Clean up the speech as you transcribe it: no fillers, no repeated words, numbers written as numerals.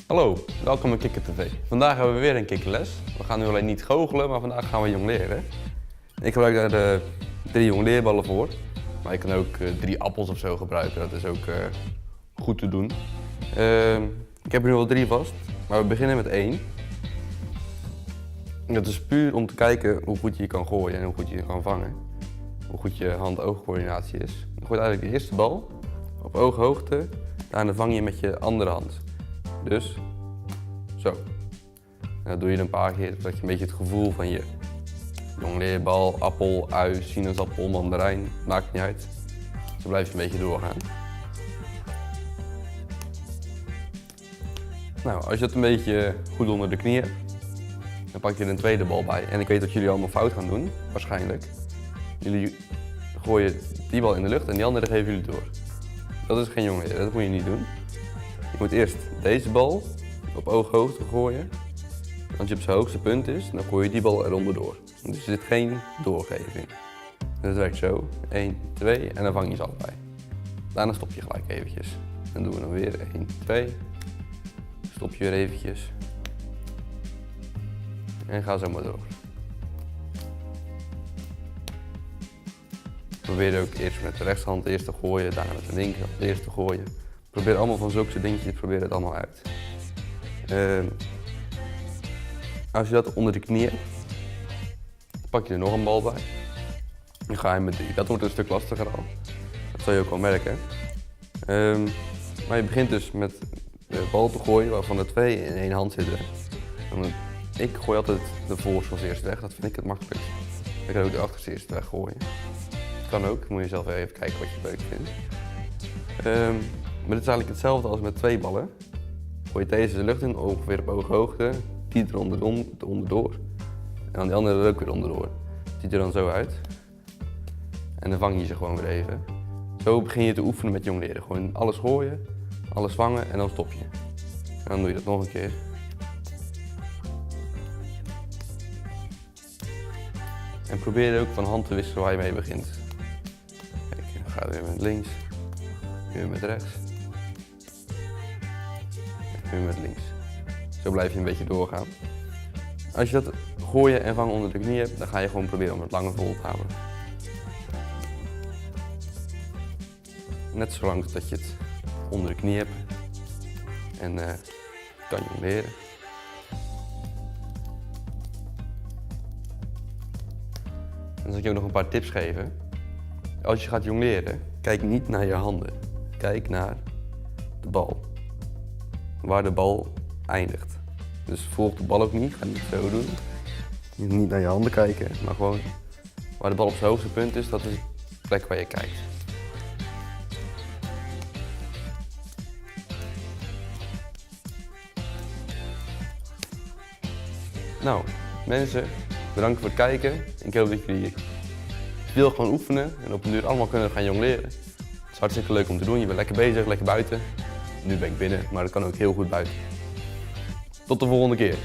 Hallo, welkom bij Kikker TV. Vandaag hebben we weer een kikkerles. We gaan nu alleen niet goochelen, maar vandaag gaan we jongleren. Ik gebruik daar de 3 jongleerballen voor. Maar je kan ook 3 appels of zo gebruiken, dat is ook goed te doen. Ik heb er nu al 3 vast, maar we beginnen met 1. Dat is puur om te kijken hoe goed je kan gooien en hoe goed je kan vangen. Hoe goed je hand-oogcoördinatie is. Je gooit eigenlijk de eerste bal op ooghoogte, daarna vang je met je andere hand. Dus zo. En dat doe je een paar keer, zodat je een beetje het gevoel van je jongleerbal, appel, ui, sinaasappel, mandarijn, maakt niet uit. Zo blijf je een beetje doorgaan. Nou, als je het een beetje goed onder de knie hebt, dan pak je er een tweede bal bij. En ik weet dat jullie allemaal fout gaan doen, waarschijnlijk. Jullie gooien die bal in de lucht en die andere geven jullie door. Dat is geen jongleren, dat moet je niet doen. Je moet eerst deze bal op ooghoogte gooien. Als je op zijn hoogste punt is, dan gooi je die bal eronder door. Dus er zit geen doorgeving. Dus het werkt zo. 1, 2 en dan vang je ze allebei. Daarna stop je gelijk eventjes. Dan doen we dan weer 1, 2. Stop je weer eventjes. En ga zo maar door. Probeer ook eerst met de rechterhand eerst te gooien, daarna met de linkerhand eerst te gooien. Probeer allemaal van zulke dingetjes, probeer het allemaal uit. Als je dat onder de knie hebt, pak je er nog een bal bij. Dan ga je met 3. Dat wordt een stuk lastiger al. Dat zal je ook wel merken. Maar je begint dus met de bal te gooien waarvan er 2 in 1 hand zitten. Ik gooi altijd de voorste als eerste weg, dat vind ik het makkelijkst. Ik kan ook de achterste eerste weg gooien. Dat kan ook, moet je zelf even kijken wat je leuk vindt. Maar dit is eigenlijk hetzelfde als met 2 ballen. Gooi je deze de lucht in, ongeveer op ooghoogte, die er onderdoor. En dan die andere er ook weer onderdoor. Het ziet er dan zo uit. En dan vang je ze gewoon weer even. Zo begin je te oefenen met jongleren. Gewoon alles gooien, alles vangen en dan stop je. En dan doe je dat nog een keer. En probeer ook van hand te wisselen waar je mee begint. Kijk, dan ga je weer met links, weer met rechts. En weer met links. Zo blijf je een beetje doorgaan. Als je dat gooien en vangen onder de knie hebt, dan ga je gewoon proberen om het langer vol te houden. Net zolang dat je het onder de knie hebt. En kan je jongleren. Dan zal ik je ook nog een paar tips geven. Als je gaat jongleren, kijk niet naar je handen. Kijk naar de bal. Waar de bal eindigt. Dus volg de bal ook niet, ga niet zo doen. Je moet niet naar je handen kijken, maar gewoon waar de bal op zijn hoogste punt is, dat is de plek waar je kijkt. Nou, mensen, bedankt voor het kijken. Ik hoop dat jullie veel gaan oefenen en op een duur allemaal kunnen gaan jongleren. Het is hartstikke leuk om te doen. Je bent lekker bezig, lekker buiten. Nu ben ik binnen, maar dat kan ook heel goed buiten. Tot de volgende keer.